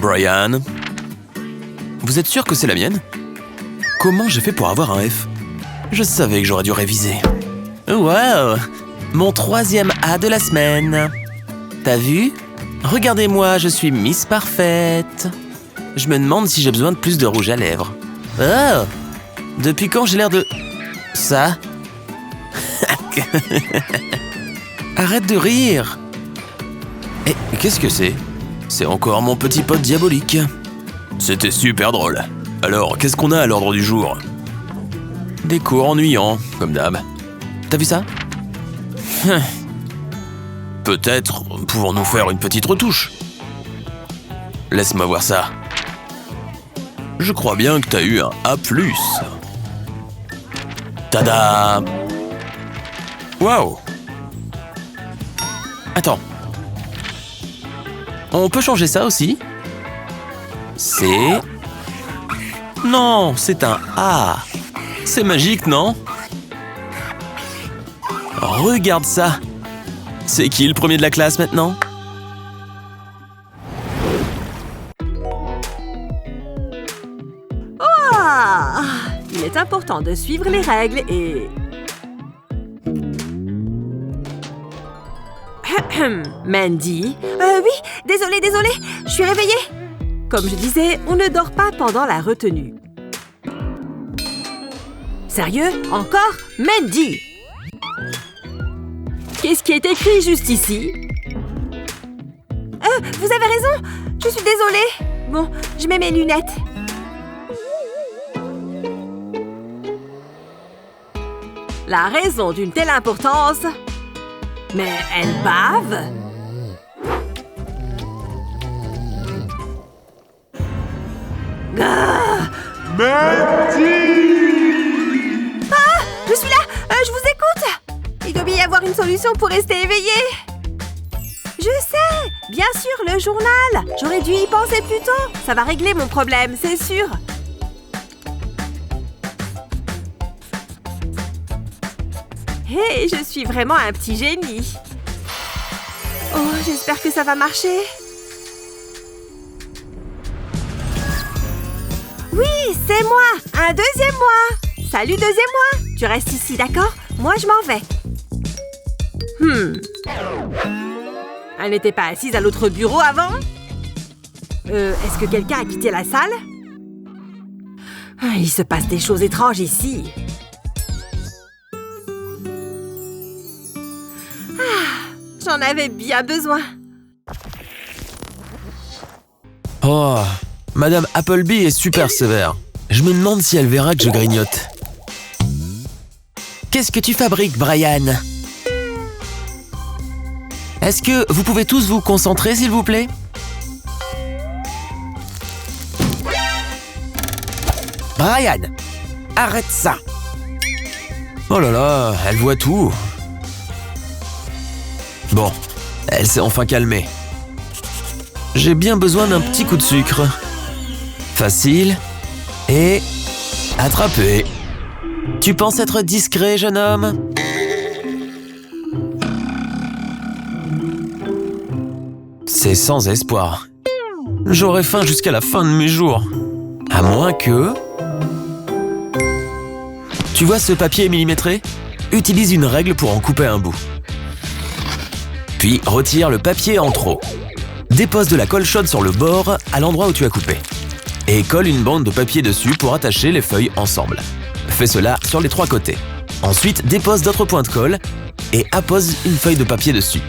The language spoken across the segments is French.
Brian. Vous êtes sûr que c'est la mienne? Comment j'ai fait pour avoir un F? Je savais que j'aurais dû réviser. Wow! Mon 3e A de la semaine. T'as vu? Regardez-moi, je suis Miss Parfaite. Je me demande si j'ai besoin de plus de rouge à lèvres. Oh! Depuis quand j'ai l'air de... ça? Arrête de rire! Et qu'est-ce que c'est? C'est encore mon petit pote diabolique. C'était super drôle. Alors, qu'est-ce qu'on a à l'ordre du jour? Des cours ennuyants, comme d'hab. T'as vu ça? Peut-être pouvons-nous faire une petite retouche. Laisse-moi voir ça. Je crois bien que t'as eu un A+. Tada! Waouh! Attends. On peut changer ça aussi? C'est... Non, c'est un A. C'est magique, non? Regarde ça. C'est qui le premier de la classe maintenant? Ah! Il est important de suivre les règles et... Mandy? Oui, désolée, je suis réveillée. Comme je disais, on ne dort pas pendant la retenue. Sérieux? Encore? Mandy! Qu'est-ce qui est écrit juste ici? Vous avez raison, je suis désolée. Bon, je mets mes lunettes. La raison d'une telle importance... Mais elle bave? Ah! Je suis là! Je vous écoute! Il doit bien y avoir une solution pour rester éveillé. Je sais! Bien sûr, le journal! J'aurais dû y penser plus tôt. Ça va régler mon problème, c'est sûr. Hé, je suis vraiment un petit génie. Oh, j'espère que ça va marcher. Oui, c'est moi! Un deuxième moi! Salut, deuxième moi! Tu restes ici, d'accord? Moi, je m'en vais. Elle n'était pas assise à l'autre bureau avant? Est-ce que quelqu'un a quitté la salle? Il se passe des choses étranges ici. J'en avais bien besoin. Oh, Madame Appleby est super sévère. Je me demande si elle verra que je grignote. Qu'est-ce que tu fabriques, Brian? Est-ce que vous pouvez tous vous concentrer, s'il vous plaît? Brian, arrête ça! Oh là là, elle voit tout. Bon, elle s'est enfin calmée. J'ai bien besoin d'un petit coup de sucre. Facile. Et... attrapé. Tu penses être discret, jeune homme? C'est sans espoir. J'aurai faim jusqu'à la fin de mes jours. À moins que... Tu vois ce papier millimétré? Utilise une règle pour en couper un bout. Puis retire le papier en trop. Dépose de la colle chaude sur le bord à l'endroit où tu as coupé. Et colle une bande de papier dessus pour attacher les feuilles ensemble. Fais cela sur les 3 côtés. Ensuite, dépose d'autres points de colle et appose une feuille de papier dessus.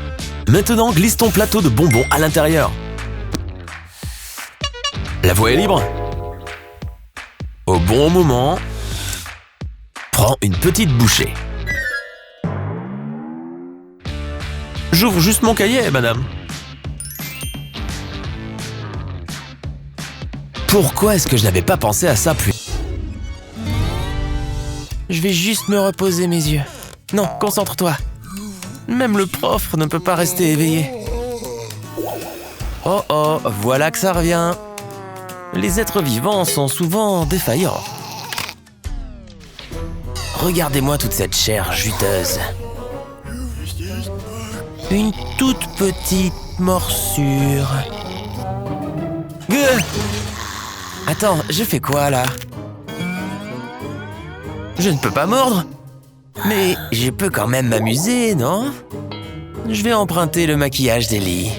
Maintenant, glisse ton plateau de bonbons à l'intérieur. La voie est libre. Au bon moment, prends une petite bouchée. J'ouvre juste mon cahier, madame. Pourquoi est-ce que je n'avais pas pensé à ça plus? Je vais juste me reposer mes yeux. Non, concentre-toi. Même le prof ne peut pas rester éveillé. Oh oh, voilà que ça revient. Les êtres vivants sont souvent défaillants. Regardez-moi toute cette chair juteuse. Une toute petite morsure. Attends, je fais quoi là? Je ne peux pas mordre. Mais je peux quand même m'amuser, non? Je vais emprunter le maquillage d'Ellie.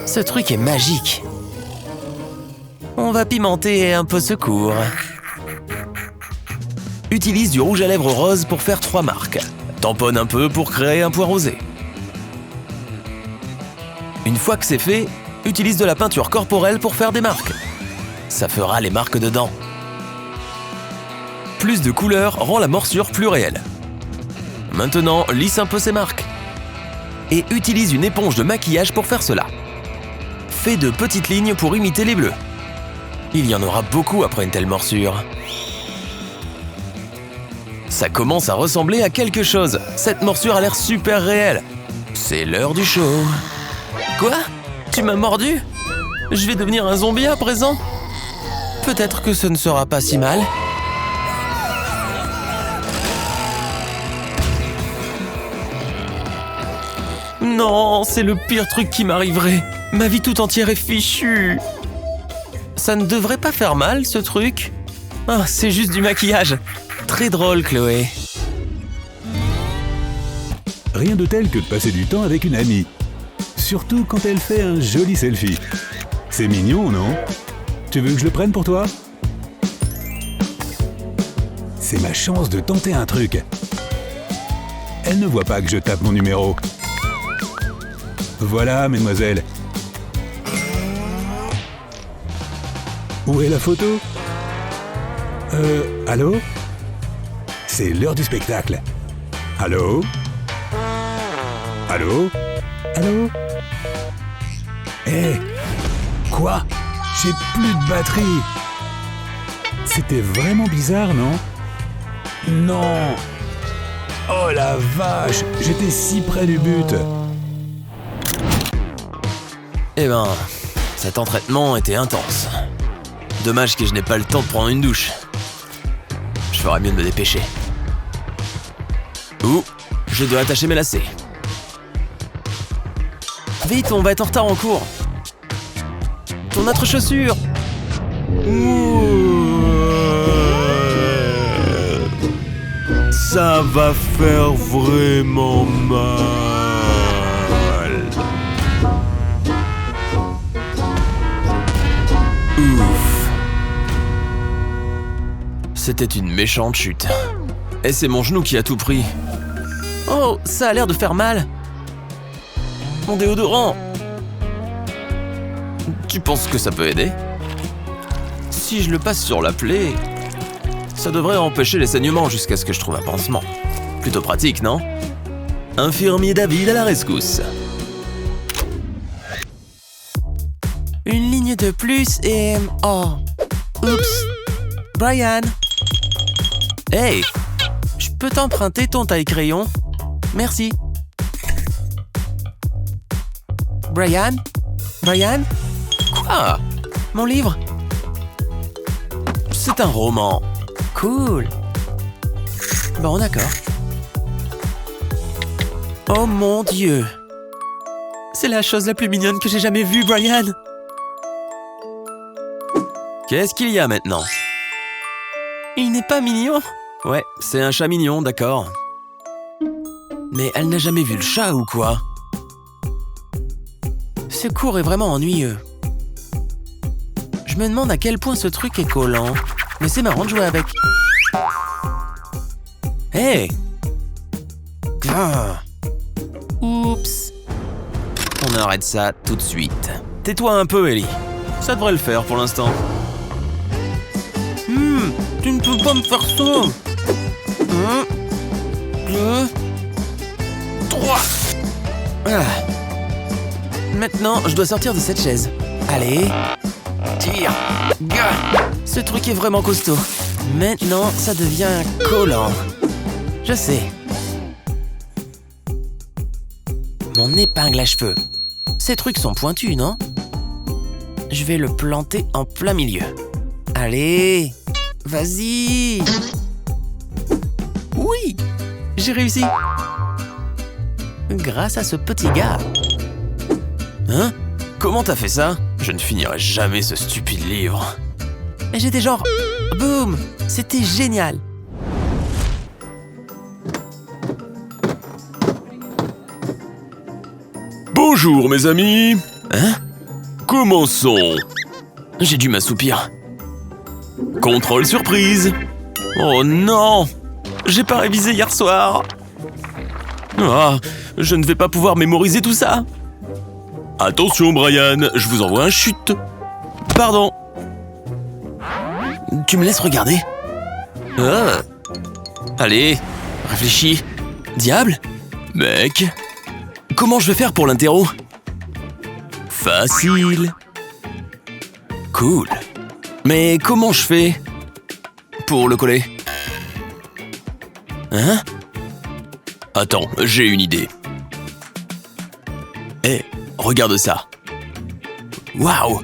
Ce truc est magique. On va pimenter un peu ce cours. Utilise du rouge à lèvres rose pour faire 3 marques. Tamponne un peu pour créer un point rosé. Une fois que c'est fait, utilise de la peinture corporelle pour faire des marques. Ça fera les marques de dents. Plus de couleurs rend la morsure plus réelle. Maintenant, lisse un peu ces marques. Et utilise une éponge de maquillage pour faire cela. Fais de petites lignes pour imiter les bleus. Il y en aura beaucoup après une telle morsure. Ça commence à ressembler à quelque chose. Cette morsure a l'air super réelle. C'est l'heure du show. Quoi? Tu m'as mordu? Je vais devenir un zombie à présent? Peut-être que ce ne sera pas si mal. Non, c'est le pire truc qui m'arriverait. Ma vie tout entière est fichue. Ça ne devrait pas faire mal, ce truc. Ah, c'est juste du maquillage. Très drôle, Chloé. Rien de tel que de passer du temps avec une amie. Surtout quand elle fait un joli selfie. C'est mignon, non? Tu veux que je le prenne pour toi? C'est ma chance de tenter un truc. Elle ne voit pas que je tape mon numéro. Voilà, mesdemoiselles. Où est la photo? Allô? C'est l'heure du spectacle. Allô? Allô? Allô? Hé! Quoi? J'ai plus de batterie! C'était vraiment bizarre, non? Non! Oh la vache! J'étais si près du but! Eh ben, cet entraînement était intense. Dommage que je n'ai pas le temps de prendre une douche. Je ferais mieux de me dépêcher. Ouh, je dois attacher mes lacets. Vite, on va être en retard en cours. Ton autre chaussure. Ça va faire vraiment mal. Ouf. C'était une méchante chute. Et c'est mon genou qui a tout pris. Oh, ça a l'air de faire mal. Mon déodorant. Tu penses que ça peut aider? Si je le passe sur la plaie, ça devrait empêcher les saignements jusqu'à ce que je trouve un pansement. Plutôt pratique, non? Infirmier David à la rescousse. Une ligne de plus et... Oh. Oups. Brian. Hey. Je peux t'emprunter ton taille-crayon? Merci. Brian? Brian? Quoi? Mon livre? C'est un roman. Cool. Bon, d'accord. Oh mon Dieu. C'est la chose la plus mignonne que j'ai jamais vue, Brian. Qu'est-ce qu'il y a maintenant? Il n'est pas mignon? Ouais, c'est un chat mignon, d'accord. Mais elle n'a jamais vu le chat ou quoi? Ce cours est vraiment ennuyeux. Je me demande à quel point ce truc est collant. Mais c'est marrant de jouer avec. Hé! Ah. Oups. On arrête ça tout de suite. Tais-toi un peu, Ellie. Ça devrait le faire pour l'instant. Tu ne peux pas me faire ça. 1, 2, 3. Ah. Maintenant, je dois sortir de cette chaise. Allez. Tire. Gars. Ce truc est vraiment costaud. Maintenant, ça devient collant. Je sais. Mon épingle à cheveux. Ces trucs sont pointus, non? Je vais le planter en plein milieu. Allez. Vas-y. Oui. J'ai réussi. Grâce à ce petit gars. Hein? Comment t'as fait ça? Je ne finirai jamais ce stupide livre. Et j'étais genre... Boum! C'était génial! Bonjour mes amis. Hein? Commençons. J'ai dû m'assoupir. Contrôle surprise. Oh non! J'ai pas révisé hier soir. Ah, je ne vais pas pouvoir mémoriser tout ça. Attention Brian, je vous envoie un chute. Pardon. Tu me laisses regarder? Ah. Allez, réfléchis. Diable? Mec. Comment je vais faire pour l'interro? Facile. Cool. Mais comment je fais pour le coller? Hein? Attends, j'ai une idée. Hé, regarde ça. Waouh!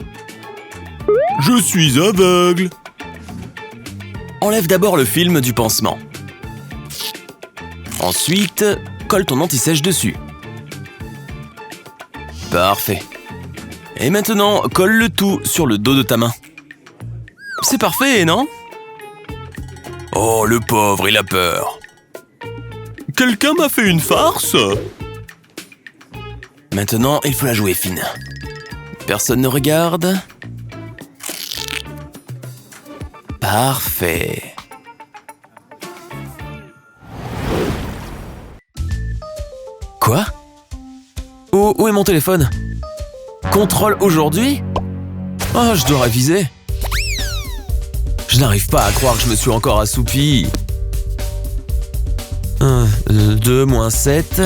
Je suis aveugle. Enlève d'abord le film du pansement. Ensuite, colle ton anti-sèche dessus. Parfait. Et maintenant, colle le tout sur le dos de ta main. C'est parfait, non? Oh, le pauvre, il a peur. Quelqu'un m'a fait une farce? Maintenant, il faut la jouer fine. Personne ne regarde. Parfait. Quoi? Où est mon téléphone? Contrôle aujourd'hui? Oh, je dois réviser. Je n'arrive pas à croire que je me suis encore assoupi. 2 moins 7.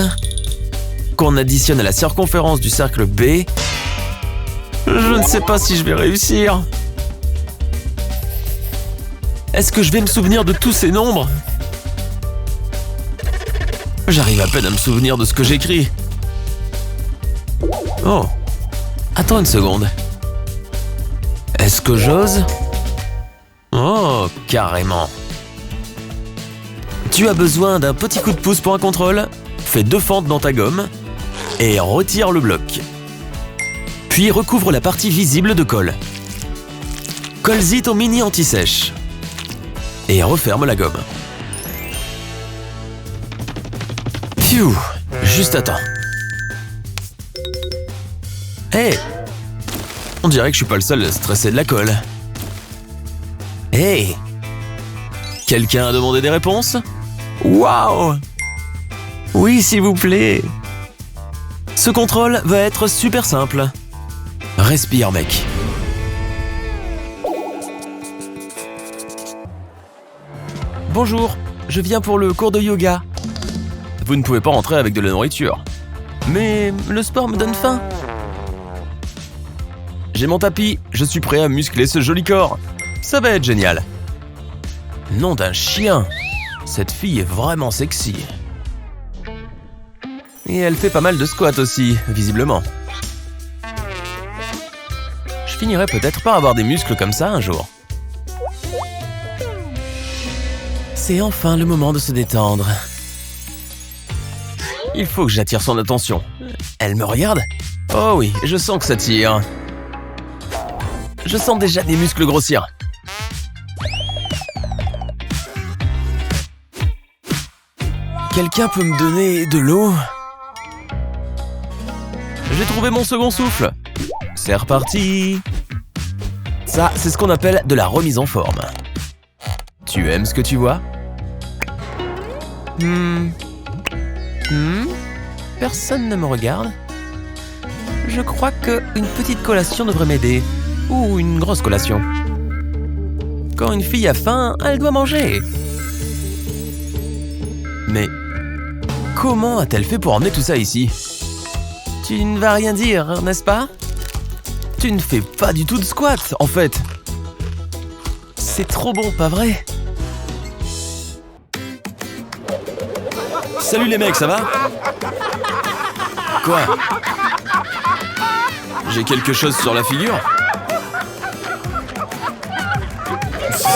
Qu'on additionne à la circonférence du cercle B. Je ne sais pas si je vais réussir. Est-ce que je vais me souvenir de tous ces nombres? J'arrive à peine à me souvenir de ce que j'écris. Oh. Attends une seconde. Est-ce que j'ose? Oh, carrément. Tu as besoin d'un petit coup de pouce pour un contrôle. Fais 2 fentes dans ta gomme et retire le bloc. Puis recouvre la partie visible de colle. Colle-y ton mini anti-sèche. Et referme la gomme. Pfiou, juste à temps. Hé! On dirait que je suis pas le seul stressé de la colle. Hé! Quelqu'un a demandé des réponses? Waouh! Oui, s'il vous plaît. Ce contrôle va être super simple. Respire, mec. Bonjour, je viens pour le cours de yoga. Vous ne pouvez pas rentrer avec de la nourriture. Mais le sport me donne faim. J'ai mon tapis, je suis prêt à muscler ce joli corps. Ça va être génial. Nom d'un chien. Cette fille est vraiment sexy. Et elle fait pas mal de squats aussi, visiblement. Je finirai peut-être par avoir des muscles comme ça un jour. C'est enfin le moment de se détendre. Il faut que j'attire son attention. Elle me regarde? Oh oui, je sens que ça tire. Je sens déjà des muscles grossir. Quelqu'un peut me donner de l'eau? J'ai trouvé mon second souffle. C'est reparti. Ça, c'est ce qu'on appelle de la remise en forme. Tu aimes ce que tu vois? Personne ne me regarde. Je crois qu'une petite collation devrait m'aider. Ou une grosse collation. Quand une fille a faim, elle doit manger. Mais comment a-t-elle fait pour emmener tout ça ici? Tu ne vas rien dire, n'est-ce pas? Tu ne fais pas du tout de squat, en fait. C'est trop bon, pas vrai? Salut les mecs, ça va? Quoi? J'ai quelque chose sur la figure?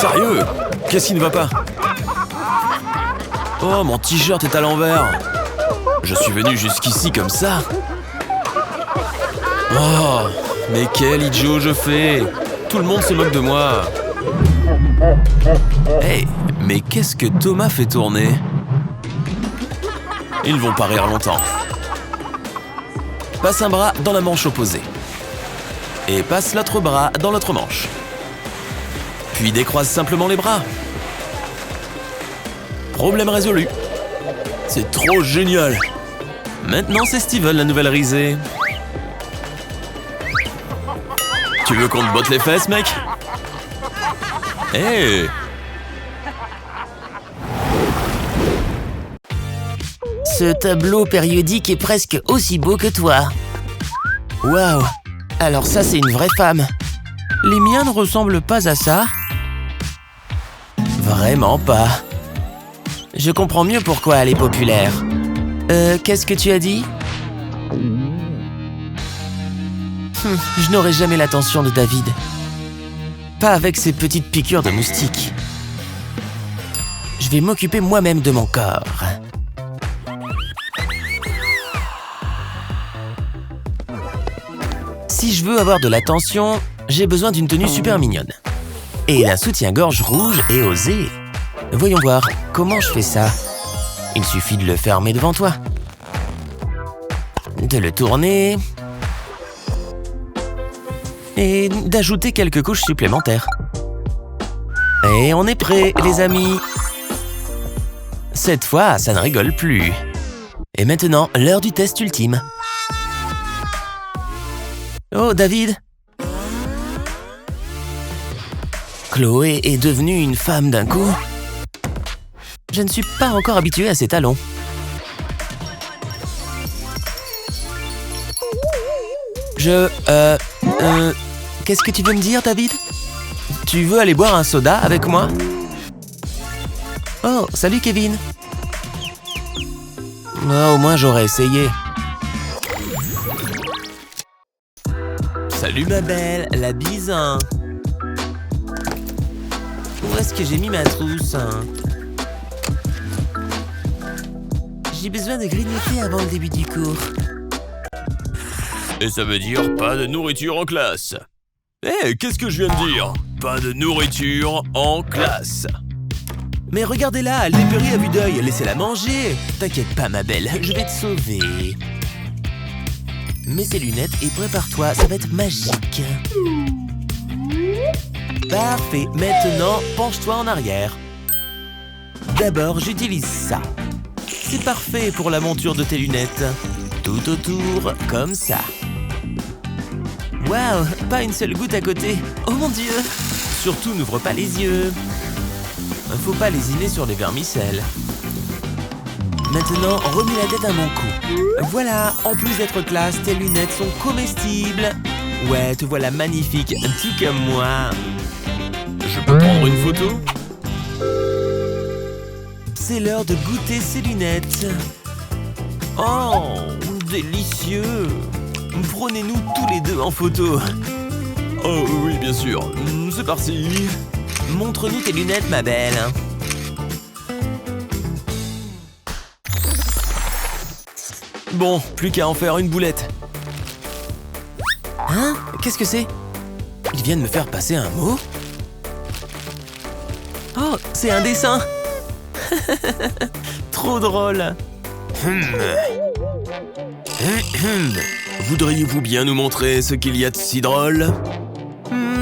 Sérieux? Qu'est-ce qui ne va pas? Oh, mon t-shirt est à l'envers. Je suis venu jusqu'ici comme ça. Oh, Mais quel idiot je fais! Tout le monde se moque de moi! Hey, mais qu'est-ce que Thomas fait tourner? Ils vont pas rire longtemps. Passe un bras dans la manche opposée. Et passe l'autre bras dans l'autre manche. Puis décroise simplement les bras. Problème résolu. C'est trop génial. Maintenant, c'est Steven, la nouvelle risée. Tu veux qu'on te botte les fesses, mec? Hé! Ce tableau périodique est presque aussi beau que toi. Waouh! Alors ça, c'est une vraie femme. Les miens ne ressemblent pas à ça. Vraiment pas. Je comprends mieux pourquoi elle est populaire. Qu'est-ce que tu as dit? Je n'aurai jamais l'attention de David. Pas avec ces petites piqûres de moustiques. Je vais m'occuper moi-même de mon corps. Si je veux avoir de l'attention, j'ai besoin d'une tenue super mignonne. Et d'un soutien-gorge rouge et osé. Voyons voir, comment je fais ça? Il suffit de le fermer devant toi. De le tourner. Et d'ajouter quelques couches supplémentaires. Et on est prêt, les amis. Cette fois, ça ne rigole plus. Et maintenant, l'heure du test ultime. Oh, David! Chloé est devenue une femme d'un coup. Je ne suis pas encore habitué à ses talons. Qu'est-ce que tu veux me dire, David? Tu veux aller boire un soda avec moi? Oh, salut, Kevin. Oh, au moins, j'aurais essayé. Salut, ma belle, la bise. Où est-ce que j'ai mis ma trousse? J'ai besoin de grignoter avant le début du cours. Et ça veut dire pas de nourriture en classe. Eh, qu'est-ce que je viens de dire? Pas de nourriture en classe. Mais regardez-la, elle dépérit à vue d'œil, laissez-la manger. T'inquiète pas, ma belle, je vais te sauver. Mets ses lunettes et prépare-toi, ça va être magique. Parfait, maintenant, penche-toi en arrière. D'abord, j'utilise ça. C'est parfait pour la monture de tes lunettes. Tout autour, comme ça. Waouh, pas une seule goutte à côté. Oh mon Dieu! Surtout, n'ouvre pas les yeux. Faut pas lésiner sur les vermicelles. Maintenant, remets la tête à mon cou. Voilà, en plus d'être classe, tes lunettes sont comestibles. Ouais, te voilà magnifique, tout comme moi. Je peux prendre une photo? C'est l'heure de goûter ces lunettes. Oh, délicieux! Prenez-nous tous les deux en photo. Oh oui, bien sûr. C'est parti. Montre-nous tes lunettes, ma belle. Bon, plus qu'à en faire une boulette. Hein? Qu'est-ce que c'est? Ils viennent me faire passer un mot? Oh, c'est un dessin! Trop drôle! Voudriez-vous bien nous montrer ce qu'il y a de si drôle?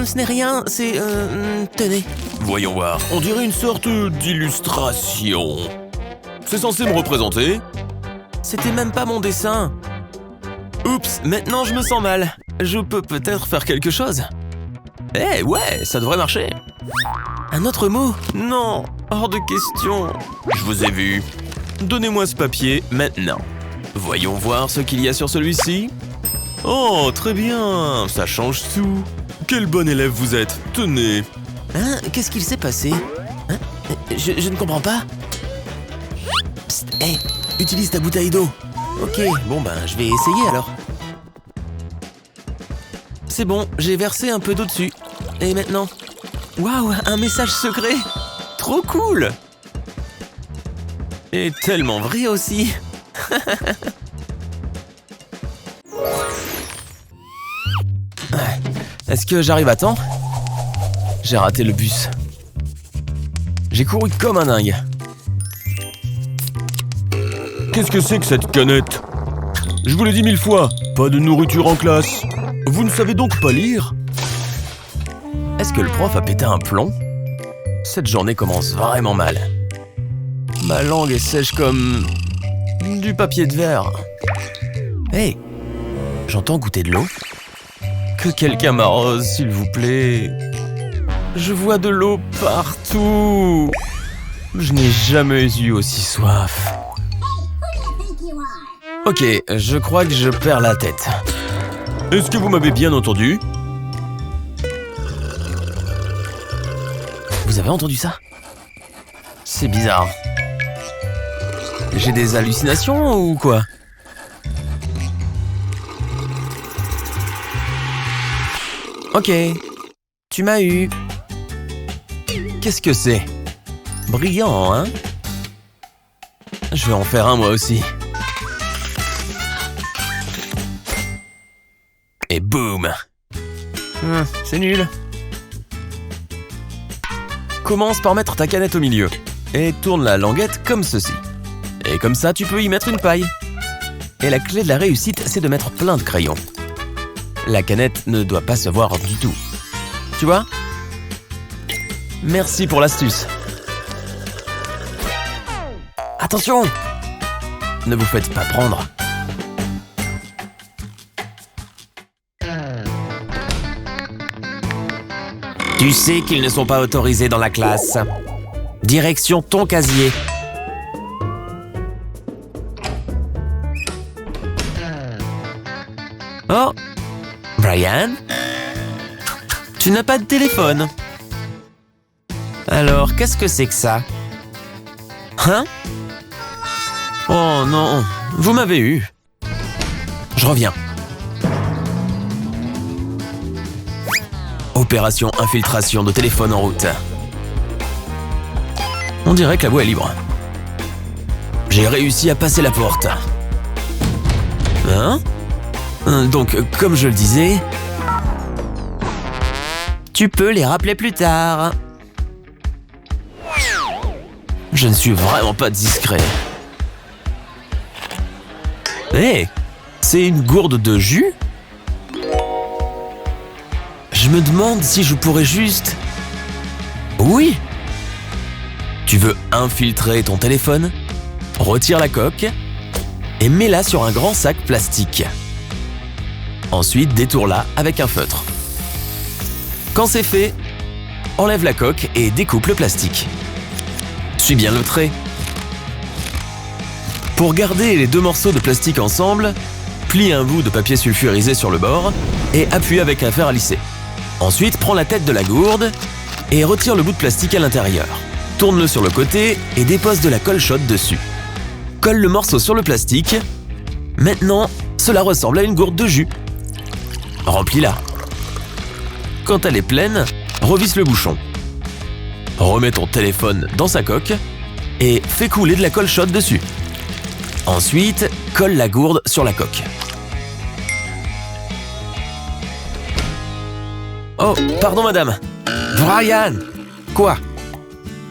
Ce n'est rien, c'est... tenez. Voyons voir, on dirait une sorte d'illustration. C'est censé me représenter? C'était même pas mon dessin. Oups, maintenant je me sens mal. Je peux peut-être faire quelque chose. Eh ouais, ça devrait marcher. Un autre mot? Non, hors de question. Je vous ai vu. Donnez-moi ce papier maintenant. Voyons voir ce qu'il y a sur celui-ci. Oh, très bien, ça change tout. Quel bon élève vous êtes, tenez. Hein? Qu'est-ce qu'il s'est passé? Hein? Je ne comprends pas. Psst, hey, utilise ta bouteille d'eau. Ok, bon ben, je vais essayer alors. C'est bon, j'ai versé un peu d'eau dessus. Et maintenant? Waouh, un message secret! Trop cool! Et tellement vrai aussi! Est-ce que j'arrive à temps? J'ai raté le bus. J'ai couru comme un dingue. Qu'est-ce que c'est que cette canette? Je vous l'ai dit 1000 fois, pas de nourriture en classe. Vous ne savez donc pas lire? Est-ce que le prof a pété un plomb? Cette journée commence vraiment mal. Ma langue est sèche comme du papier de verre. Hey, j'entends goûter de l'eau. Que quelqu'un m'arrose, s'il vous plaît. Je vois de l'eau partout. Je n'ai jamais eu aussi soif. Ok, je crois que je perds la tête. Est-ce que vous m'avez bien entendu? Vous avez entendu ça? C'est bizarre. J'ai des hallucinations ou quoi? Ok, tu m'as eu. Qu'est-ce que c'est? Brillant, hein? Je vais en faire un moi aussi. Et boum! C'est nul. Commence par mettre ta canette au milieu et tourne la languette comme ceci. Et comme ça, tu peux y mettre une paille. Et la clé de la réussite, c'est de mettre plein de crayons. La canette ne doit pas se voir du tout. Tu vois? Merci pour l'astuce. Attention! Ne vous faites pas prendre. Tu sais qu'ils ne sont pas autorisés dans la classe. Direction ton casier. Oh! Brian? Tu n'as pas de téléphone. Alors, qu'est-ce que c'est que ça? Hein? Oh non, vous m'avez eu. Je reviens. Opération infiltration de téléphone en route. On dirait que la voie est libre. J'ai réussi à passer la porte. Hein? Donc, comme je le disais... Tu peux les rappeler plus tard. Je ne suis vraiment pas discret. Hé, c'est une gourde de jus? Je me demande si je pourrais juste... Oui! Tu veux infiltrer ton téléphone? Retire la coque et mets-la sur un grand sac plastique. Ensuite, détourne-la avec un feutre. Quand c'est fait, enlève la coque et découpe le plastique. Suis bien le trait. Pour garder les deux morceaux de plastique ensemble, plie un bout de papier sulfurisé sur le bord et appuie avec un fer à lisser. Ensuite, prends la tête de la gourde et retire le bout de plastique à l'intérieur. Tourne-le sur le côté et dépose de la colle chaude dessus. Colle le morceau sur le plastique. Maintenant, cela ressemble à une gourde de jus. Remplis-la. Quand elle est pleine, revisse le bouchon. Remets ton téléphone dans sa coque et fais couler de la colle chaude dessus. Ensuite, colle la gourde sur la coque. Oh, pardon madame. Brian! Quoi?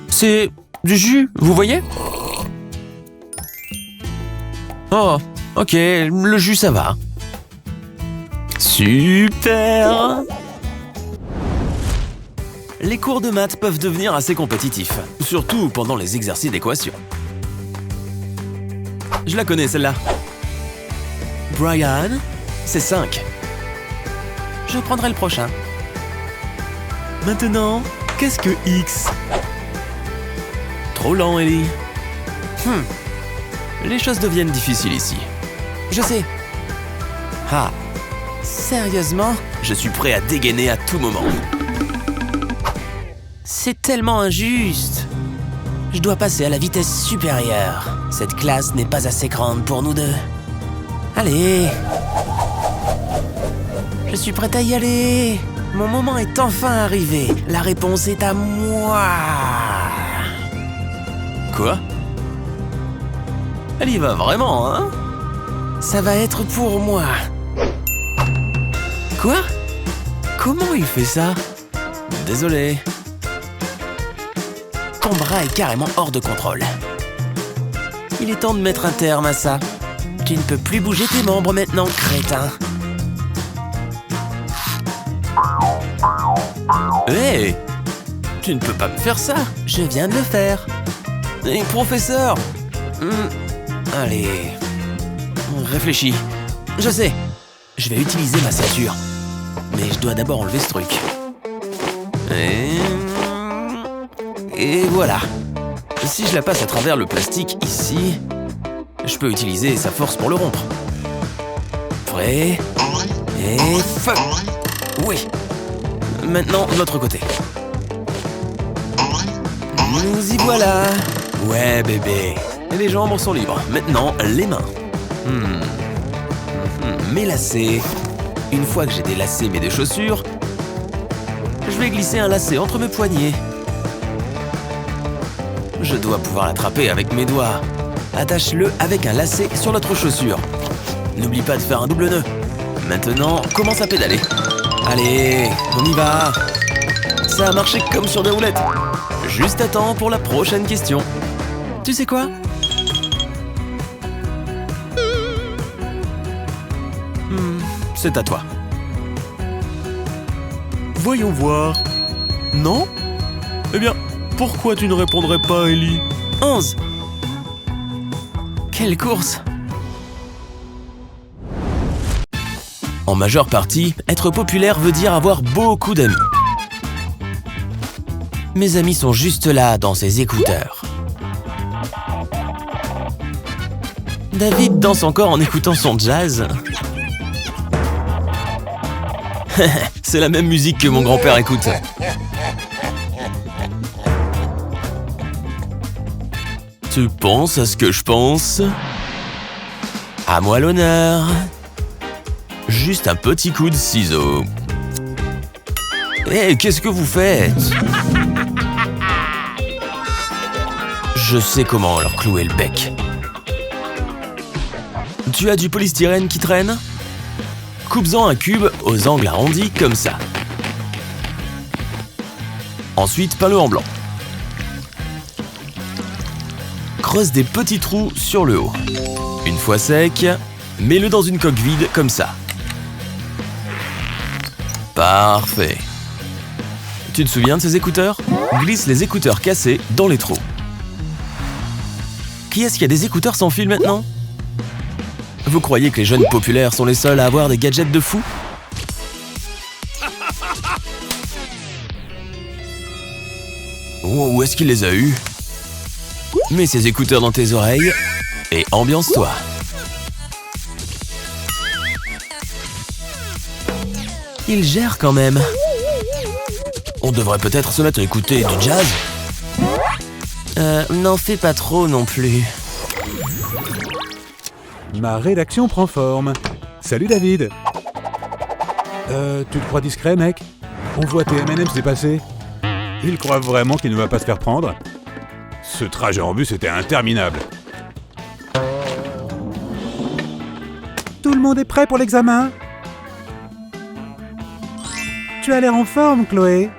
C'est du jus, vous voyez? Oh, ok, le jus ça va. Super! Les cours de maths peuvent devenir assez compétitifs, surtout pendant les exercices d'équation. Je la connais celle-là. Brian, c'est 5. Je prendrai le prochain. Maintenant, qu'est-ce que X? Trop lent, Ellie. Les choses deviennent difficiles ici. Je sais. Ah, sérieusement, je suis prêt à dégainer à tout moment. C'est tellement injuste. Je dois passer à la vitesse supérieure. Cette classe n'est pas assez grande pour nous deux. Allez. Je suis prête à y aller. Mon moment est enfin arrivé. La réponse est à moi. Quoi? Elle y va vraiment, hein? Ça va être pour moi. Quoi? Comment il fait ça? Désolé. Ton bras est carrément hors de contrôle. Il est temps de mettre un terme à ça. Tu ne peux plus bouger tes membres maintenant, crétin. Hé! Tu ne peux pas me faire ça! Je viens de le faire. Hé, professeur! Allez. Réfléchis. Je sais. Je vais utiliser ma ceinture. Mais je dois d'abord enlever ce truc. Et voilà. Si je la passe à travers le plastique ici, je peux utiliser sa force pour le rompre. Prêt? Et feu! Oui. Maintenant, de l'autre côté. Nous y voilà. Ouais, bébé. Les jambes sont libres. Maintenant, les mains. Mes lacets. Une fois que j'ai délacé mes deux chaussures, je vais glisser un lacet entre mes poignets. Je dois pouvoir l'attraper avec mes doigts. Attache-le avec un lacet sur l'autre chaussure. N'oublie pas de faire un double nœud. Maintenant, commence à pédaler. Allez, on y va. Ça a marché comme sur des roulettes. Juste à temps pour la prochaine question. Tu sais quoi? C'est à toi. Voyons voir. Non? Eh bien, pourquoi tu ne répondrais pas, Ellie? 11. Quelle course! En majeure partie, être populaire veut dire avoir beaucoup d'amis. Mes amis sont juste là, dans ces écouteurs. David danse encore en écoutant son jazz. C'est la même musique que mon grand-père écoute. Tu penses à ce que je pense? À moi l'honneur. Juste un petit coup de ciseau. Hé, qu'est-ce que vous faites? Je sais comment leur clouer le bec. Tu as du polystyrène qui traîne? Coupe-en un cube aux angles arrondis comme ça. Ensuite, peins-le en blanc. Creuse des petits trous sur le haut. Une fois sec, mets-le dans une coque vide comme ça. Parfait. Tu te souviens de ces écouteurs? Glisse les écouteurs cassés dans les trous. Qui est-ce qui a des écouteurs sans fil maintenant? Vous croyez que les jeunes populaires sont les seuls à avoir des gadgets de fou? Oh, où est-ce qu'il les a eus? Mets ces écouteurs dans tes oreilles et ambiance-toi. Il gère quand même. On devrait peut-être se mettre à écouter du jazz. N'en fais pas trop non plus. Ma rédaction prend forme. Salut David. Tu te crois discret, mec? On voit tes M&M's dépasser. Il croit vraiment qu'il ne va pas se faire prendre? Ce trajet en bus était interminable. Tout le monde est prêt pour l'examen? Tu as l'air en forme, Chloé.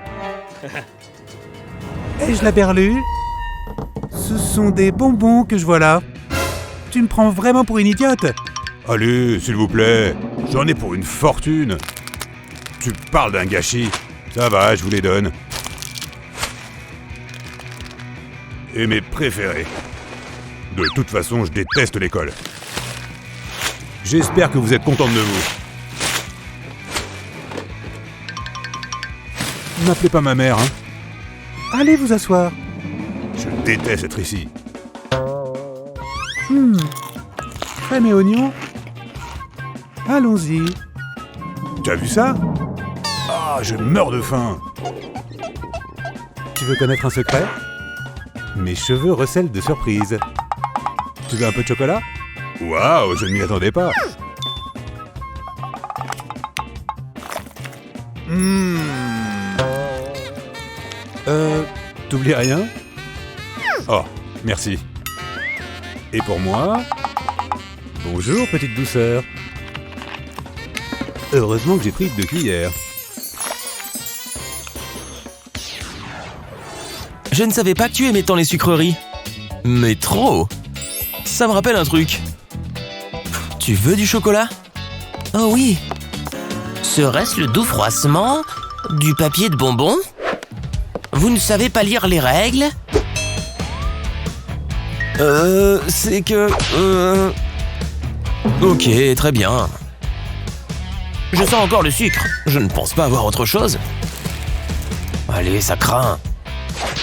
Ai-je la berlue? Ce sont des bonbons que je vois là. Tu me prends vraiment pour une idiote? Allez, s'il vous plaît. J'en ai pour une fortune. Tu parles d'un gâchis. Ça va, je vous les donne. Et mes préférés. De toute façon, je déteste l'école. J'espère que vous êtes contente de vous. N'appelez pas ma mère, hein. Allez vous asseoir. Je déteste être ici. Crème et oignons. Allons-y. Tu as vu ça? Ah, je meurs de faim. Tu veux connaître un secret? Mes cheveux recèlent de surprise. Tu veux un peu de chocolat? Waouh, je ne m'y attendais pas. T'oublies rien? Oh, merci. Et pour moi? Bonjour, petite douceur. Heureusement que j'ai pris 2 cuillères. Je ne savais pas que tu aimais tant les sucreries. Mais trop! Ça me rappelle un truc. Tu veux du chocolat? Oh oui. Serait-ce le doux froissement du papier de bonbons? Vous ne savez pas lire les règles? C'est que... Ok, très bien. Je sens encore le sucre. Je ne pense pas avoir autre chose. Allez, ça craint.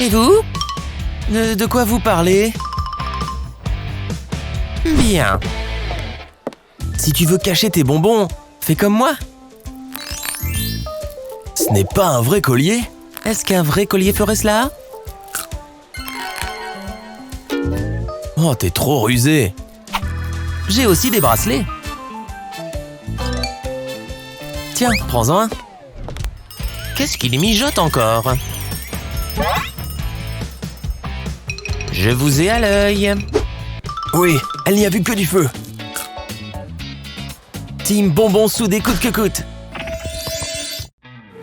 Et vous? De quoi vous parlez? Bien. Si tu veux cacher tes bonbons, fais comme moi. Ce n'est pas un vrai collier? Est-ce qu'un vrai collier ferait cela? Oh, t'es trop rusé. J'ai aussi des bracelets. Tiens, prends-en un. Qu'est-ce qu'il mijote encore? Je vous ai à l'œil. Oui, elle n'y a vu que du feu. Team bonbons soudés coûte que coûte.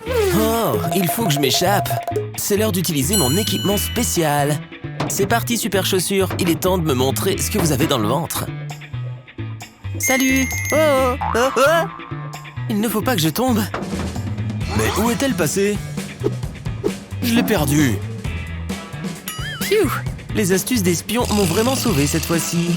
Oh, il faut que je m'échappe. C'est l'heure d'utiliser mon équipement spécial. C'est parti, super chaussures. Il est temps de me montrer ce que vous avez dans le ventre. Salut! Oh, oh, oh, oh. Il ne faut pas que je tombe. Mais où est-elle passée? Je l'ai perdue. Pfiou! Les astuces d'espion m'ont vraiment sauvé cette fois-ci.